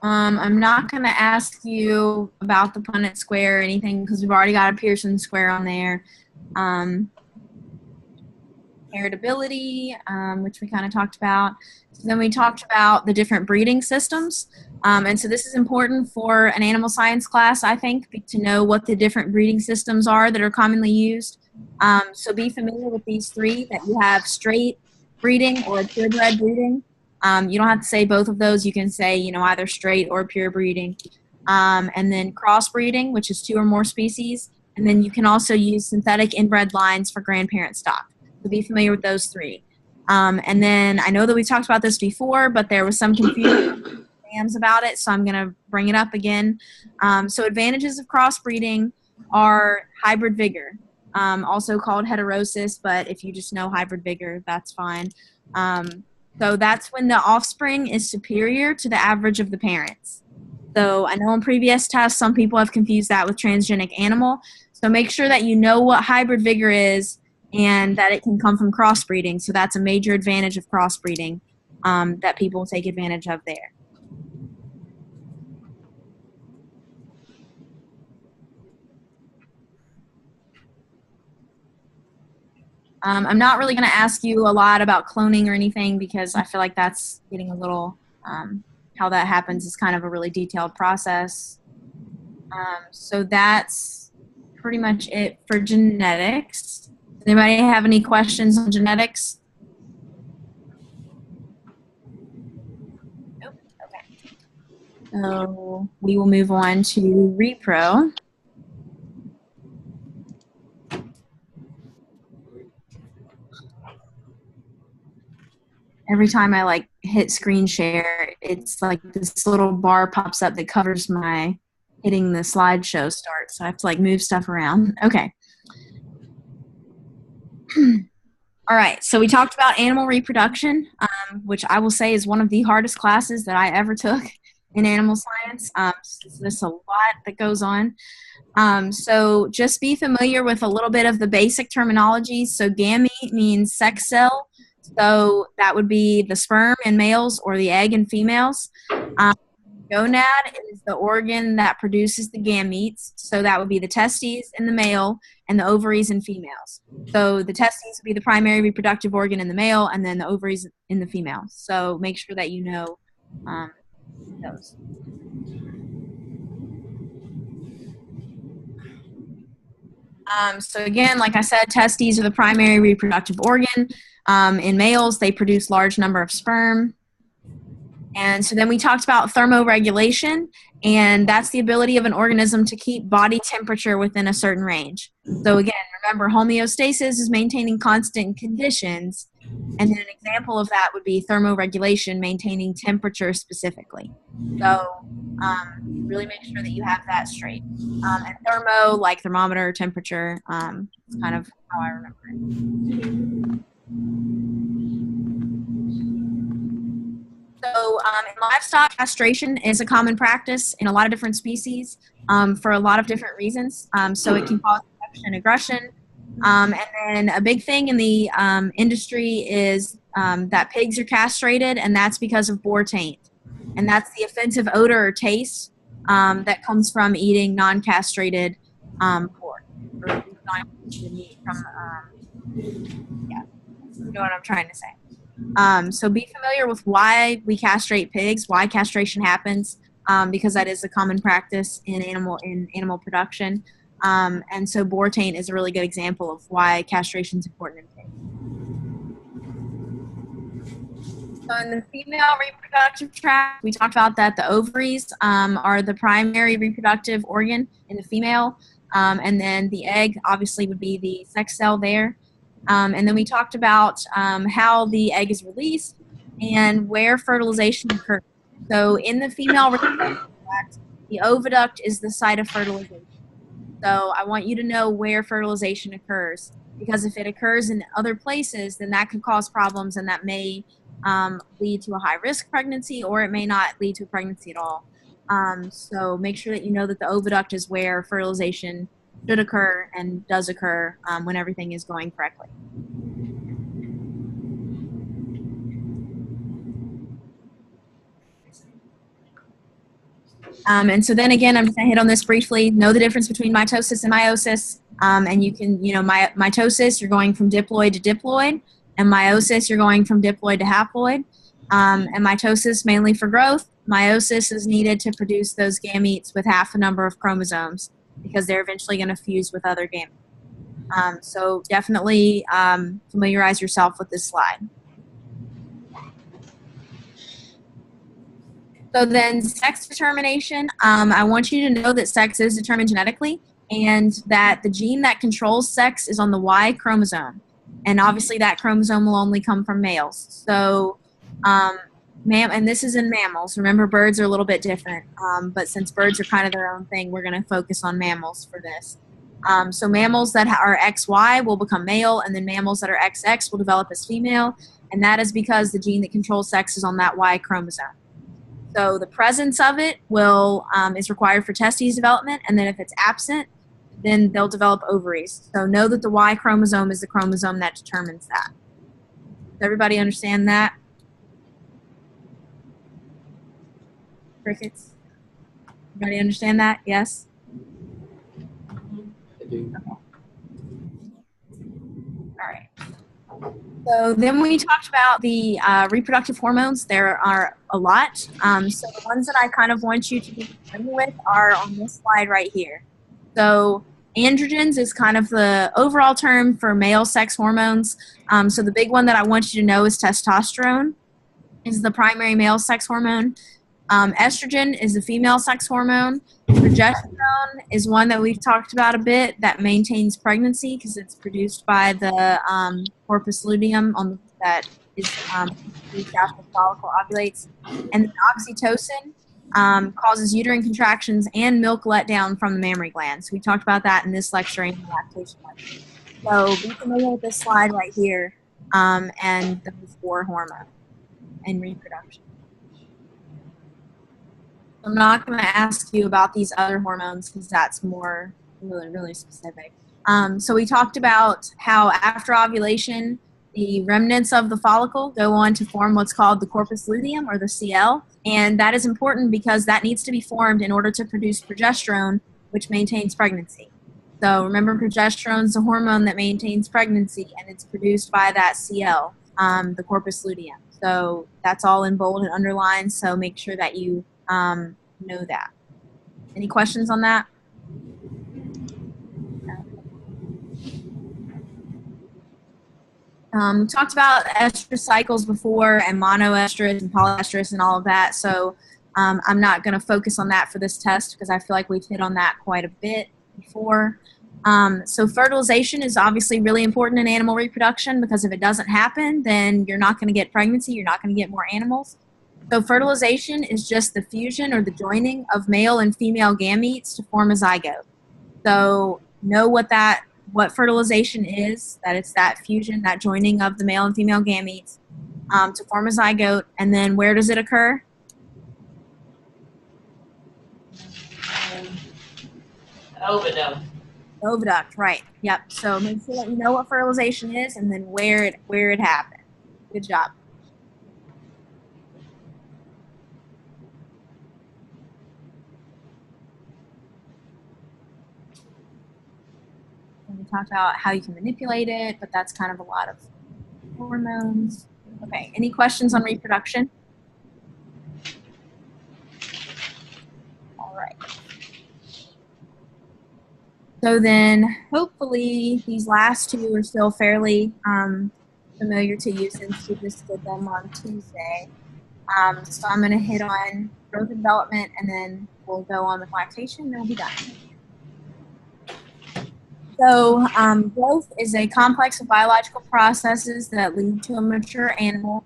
I'm not going to ask you about the Punnett square or anything because we've already got a Pearson square on there. Heritability, which we kind of talked about. So then we talked about the different breeding systems. And so this is important for an animal science class, I think, to know what the different breeding systems are that are commonly used. So be familiar with these 3, that you have straight breeding or purebred breeding. You don't have to say both of those. You can say, either straight or pure breeding. And then crossbreeding, which is 2 or more species. And then you can also use synthetic inbred lines for grandparent stock. So be familiar with those 3. And then I know that we talked about this before, but there was some confusion about it, so I'm going to bring it up again. So advantages of crossbreeding are hybrid vigor, also called heterosis, but if you just know hybrid vigor, that's fine. So that's when the offspring is superior to the average of the parents. So I know in previous tests, some people have confused that with transgenic animal. So make sure that you know what hybrid vigor is and that it can come from crossbreeding. So that's a major advantage of crossbreeding that people take advantage of there. I'm not really going to ask you a lot about cloning or anything because I feel like that's getting a little, how that happens is kind of a really detailed process. So that's pretty much it for genetics. Does anybody have any questions on genetics? Nope. Okay. So we will move on to repro. Every time I hit screen share, it's like this little bar pops up that covers my hitting the slideshow start. So I have to move stuff around. Okay. All right, so we talked about animal reproduction, which I will say is one of the hardest classes that I ever took in animal science. So there's a lot that goes on. So just be familiar with a little bit of the basic terminology. So gamete means sex cell. So that would be the sperm in males or the egg in females. Gonad is the organ that produces the gametes. So that would be the testes in the male and the ovaries in females. So the testes would be the primary reproductive organ in the male, and then the ovaries in the female. So make sure that you know those. So again, like I said, testes are the primary reproductive organ. In males, they produce large number of sperm. And so then we talked about thermoregulation, and that's the ability of an organism to keep body temperature within a certain range. So again, remember, homeostasis is maintaining constant conditions, and then an example of that would be thermoregulation, maintaining temperature specifically. So really make sure that you have that straight. And thermo, like thermometer, temperature, is kind of how I remember it. So in livestock, castration is a common practice in a lot of different species for a lot of different reasons. So it can cause infection and aggression. And then a big thing in the industry is that pigs are castrated, and that's because of boar taint. And that's the offensive odor or taste that comes from eating non-castrated pork or non-castrated meat from, yeah, you know what I'm trying to say. So be familiar with why we castrate pigs, why castration happens, because that is a common practice in animal production. And so boar taint is a really good example of why castration is important in pigs. So in the female reproductive tract, we talked about that the ovaries are the primary reproductive organ in the female, and then the egg obviously would be the sex cell there. And then we talked about how the egg is released and where fertilization occurs. So in the female reproductive tract, the oviduct is the site of fertilization. So I want you to know where fertilization occurs, because if it occurs in other places, then that could cause problems, and that may lead to a high-risk pregnancy, or it may not lead to a pregnancy at all. So make sure that you know that the oviduct is where fertilization should occur and does occur when everything is going correctly. And so then again, I'm just going to hit on this briefly. Know the difference between mitosis and meiosis. And you can, mitosis, you're going from diploid to diploid. And meiosis, you're going from diploid to haploid. And mitosis mainly for growth. Meiosis is needed to produce those gametes with half the number of chromosomes, because they're eventually going to fuse with other gametes. So definitely familiarize yourself with this slide. So then sex determination, I want you to know that sex is determined genetically, and that the gene that controls sex is on the Y chromosome. And obviously that chromosome will only come from males. So, and this is in mammals. Remember, birds are a little bit different, but since birds are kind of their own thing, we're going to focus on mammals for this. So mammals that are XY will become male, and then mammals that are XX will develop as female, and that is because the gene that controls sex is on that Y chromosome. So the presence of it is required for testes development, and then if it's absent, then they'll develop ovaries. So know that the Y chromosome is the chromosome that determines that. Does everybody understand that? Crickets? Everybody understand that? Yes? I do. All right. So then we talked about the reproductive hormones. There are a lot. So the ones that I kind of want you to be familiar with are on this slide right here. So androgens is kind of the overall term for male sex hormones. So the big one that I want you to know is testosterone is the primary male sex hormone. Estrogen is the female sex hormone. Progesterone is one that we've talked about a bit that maintains pregnancy because it's produced by the corpus luteum that is produced after the follicle ovulates. And then oxytocin causes uterine contractions and milk letdown from the mammary glands. We talked about that in this lecture and the lactation lecture. So be familiar with this slide right here and those 4 hormones in reproduction. I'm not going to ask you about these other hormones because that's more really specific. So we talked about how after ovulation, the remnants of the follicle go on to form what's called the corpus luteum, or the CL. And that is important because that needs to be formed in order to produce progesterone, which maintains pregnancy. So remember, progesterone is a hormone that maintains pregnancy, and it's produced by that CL, the corpus luteum. So that's all in bold and underlined, so make sure that you know that. Any questions on that? We talked about estrous cycles before, and monoestrus and polyestrus and all of that, so I'm not going to focus on that for this test because I feel like we've hit on that quite a bit before. So fertilization is obviously really important in animal reproduction because if it doesn't happen, then you're not going to get pregnancy, you're not going to get more animals. So fertilization is just the fusion or the joining of male and female gametes to form a zygote. So know what fertilization is, that it's that fusion, that joining of the male and female gametes to form a zygote. And then where does it occur? Oviduct. Oviduct, right. Yep. So make sure that you know what fertilization is and then where it happened. Good job. And we talked about how you can manipulate it, but that's kind of a lot of hormones. Okay, any questions on reproduction? All right. So then hopefully these last 2 are still fairly familiar to you since we just did them on Tuesday. So I'm going to hit on growth and development, and then we'll go on with lactation, and then we'll be done. So growth is a complex of biological processes that lead to a mature animal.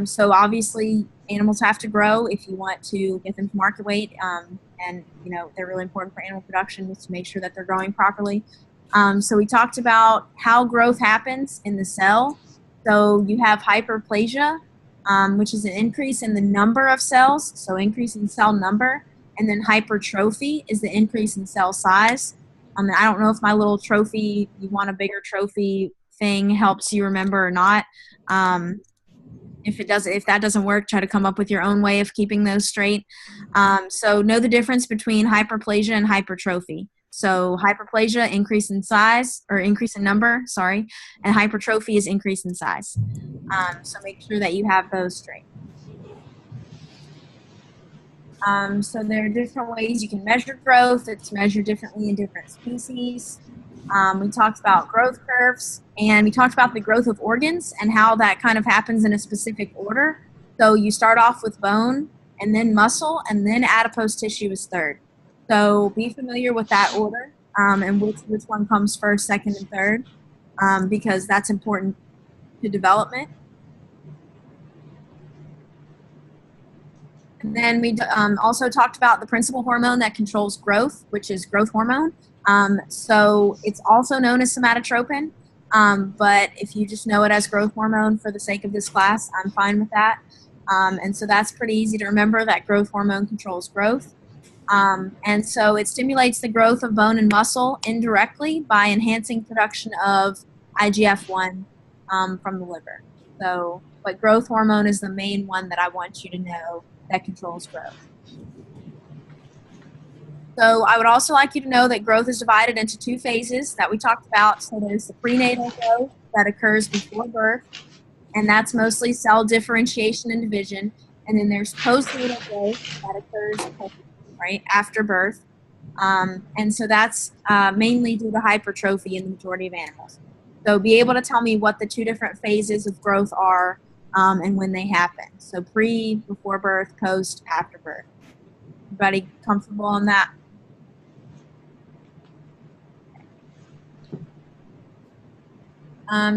So obviously animals have to grow if you want to get them to market weight, and you know they're really important for animal production just to make sure that they're growing properly. So we talked about how growth happens in the cell. So you have hyperplasia, which is an increase in the number of cells, so increase in cell number, and then hypertrophy is the increase in cell size. I don't know if my little trophy, you want a bigger trophy thing helps you remember or not. If that doesn't work, try to come up with your own way of keeping those straight. So know the difference between hyperplasia and hypertrophy. So hyperplasia, increase in size, or increase in number, sorry, and hypertrophy is increase in size. So make sure that you have those straight. So there are different ways you can measure growth. It's measured differently in different species. We talked about growth curves, and we talked about the growth of organs and how that kind of happens in a specific order. So you start off with bone, and then muscle, and then adipose tissue is third. So be familiar with that order and which one comes first, second, and third, because that's important to development. And then we also talked about the principal hormone that controls growth, which is growth hormone. So it's also known as somatotropin, but if you just know it as growth hormone for the sake of this class, I'm fine with that. And so that's pretty easy to remember, that growth hormone controls growth. And so it stimulates the growth of bone and muscle indirectly by enhancing production of AGR1 from the liver. So, but growth hormone is the main one that I want you to know that controls growth. So I would also like you to know that growth is divided into 2 phases that we talked about. So there's the prenatal growth that occurs before birth, and that's mostly cell differentiation and division. And then there's postnatal growth that occurs right after birth. And so that's mainly due to hypertrophy in the majority of animals. So be able to tell me what the 2 different phases of growth are and when they happen. So pre, before birth, post, after birth. Everybody comfortable on that?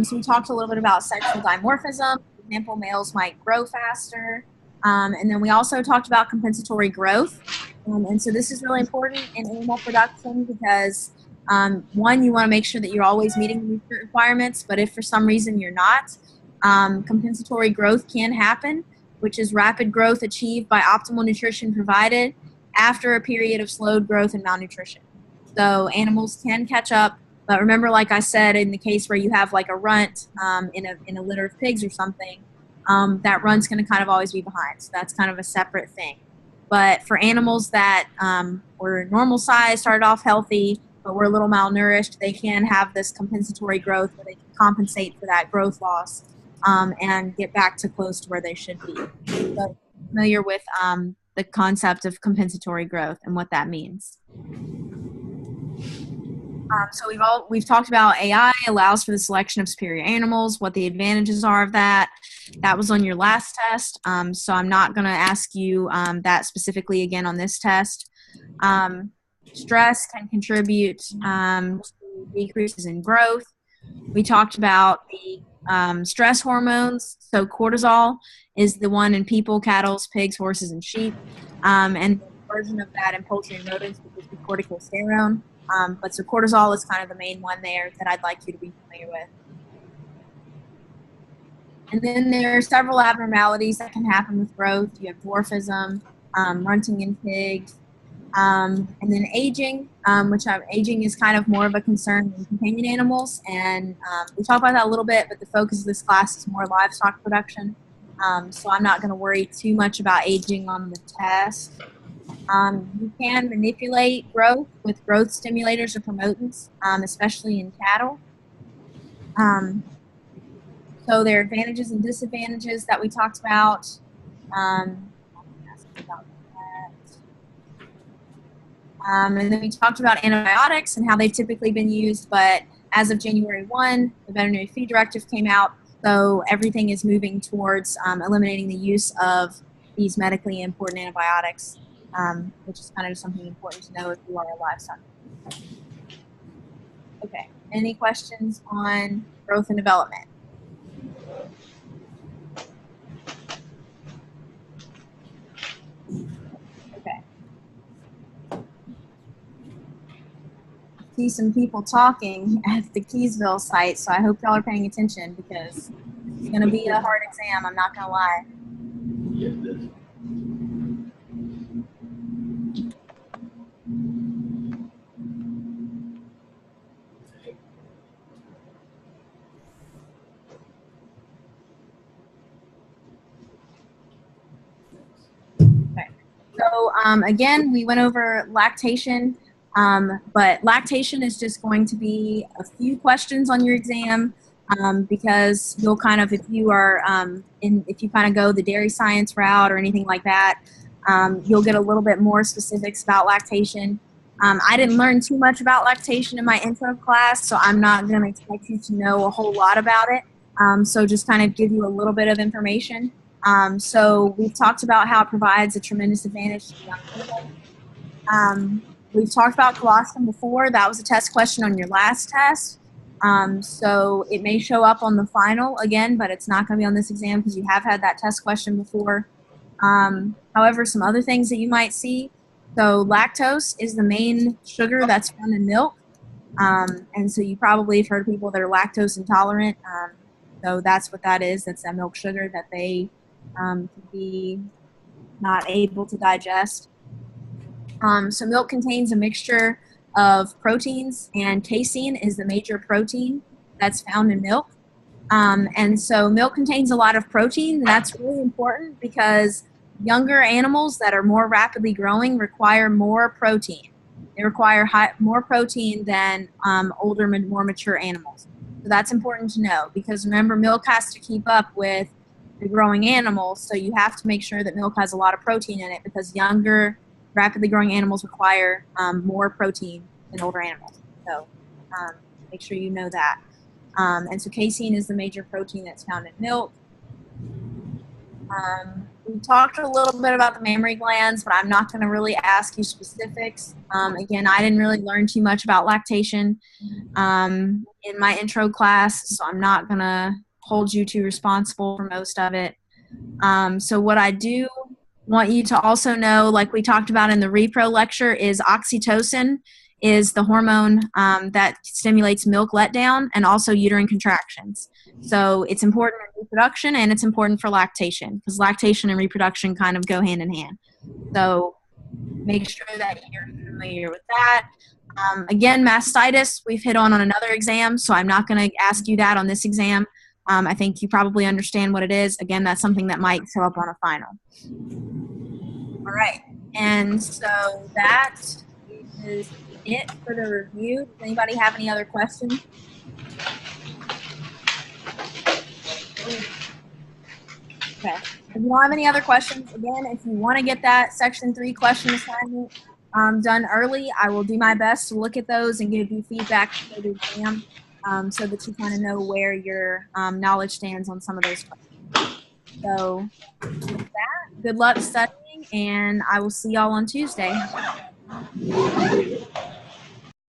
So we talked a little bit about sexual dimorphism. For example, males might grow faster. And then we also talked about compensatory growth. And so this is really important in animal production because One, you want to make sure that you're always meeting the nutrient requirements, but if for some reason you're not, compensatory growth can happen, which is rapid growth achieved by optimal nutrition provided after a period of slowed growth and malnutrition. So animals can catch up, but remember, like I said, in the case where you have like a runt in a litter of pigs or something, that runt's going to kind of always be behind. So that's kind of a separate thing. But for animals that were normal size, started off healthy, but were a little malnourished, they can have this compensatory growth where they can compensate for that growth loss and get back to close to where they should be. So familiar with the concept of compensatory growth and what that means. So we've talked about AI allows for the selection of superior animals, what the advantages are of that. That was on your last test, so I'm not going to ask you that specifically again on this test. Stress can contribute to decreases in growth. We talked about the stress hormones. So cortisol is the one in people, cattle, pigs, horses, and sheep. And the version of that in poultry and rodents would just be corticosterone. But so cortisol is kind of the main one there that I'd like you to be familiar with. And then there are several abnormalities that can happen with growth. You have dwarfism, runting in pigs, and then aging, aging is kind of more of a concern in companion animals. And we talk about that a little bit, but the focus of this class is more livestock production. So I'm not going to worry too much about aging on the test. You can manipulate growth with growth stimulators or promotants, especially in cattle. So there are advantages and disadvantages that we talked about. And then we talked about antibiotics and how they've typically been used, but as of January 1, the Veterinary Feed Directive came out, so everything is moving towards eliminating the use of these medically important antibiotics, which is kind of something important to know if you are a livestock. Okay, any questions on growth and development? Okay. See some people talking at the Keysville site, so I hope y'all are paying attention because it's going to be a hard exam, I'm not going to lie. Yes, it is. So again, we went over lactation, but lactation is just going to be a few questions on your exam because you'll kind of, if you are if you kind of go the dairy science route or anything like that, you'll get a little bit more specifics about lactation. I didn't learn too much about lactation in my intro class, so I'm not going to expect you to know a whole lot about it. So just kind of give you a little bit of information. So we've talked about how it provides a tremendous advantage to young people. We've talked about colostrum before. That was a test question on your last test. So it may show up on the final again, but it's not going to be on this exam because you have had that test question before. However, some other things that you might see. So lactose is the main sugar that's found in milk. And so you probably have heard of people that are lactose intolerant. So that's what that is. That's that milk sugar that they could be not able to digest. So milk contains a mixture of proteins, and casein is the major protein that's found in milk. And so milk contains a lot of protein. That's really important because younger animals that are more rapidly growing require more protein. They require more protein than older, more mature animals. So that's important to know because remember, milk has to keep up with the growing animals, so you have to make sure that milk has a lot of protein in it because younger, rapidly growing animals require more protein than older animals. So make sure you know that. And so casein is the major protein that's found in milk. We talked a little bit about the mammary glands, but I'm not going to really ask you specifics. Again, I didn't really learn too much about lactation in my intro class, so I'm not going to hold you too responsible for most of it. So what I do want you to also know, like we talked about in the repro lecture, is oxytocin is the hormone that stimulates milk letdown and also uterine contractions. So it's important in reproduction and it's important for lactation because lactation and reproduction kind of go hand in hand. So make sure that you're familiar with that. Again, mastitis, we've hit on another exam, so I'm not going to ask you that on this exam. I think you probably understand what it is. Again, that's something that might show up on a final. All right, and so that is it for the review. Does anybody have any other questions? Okay. If you don't have any other questions, again, if you want to get that Section 3 question assignment done early, I will do my best to look at those and give you feedback for the exam so that you kind of know where your knowledge stands on some of those questions. So with that, good luck studying, and I will see y'all on Tuesday.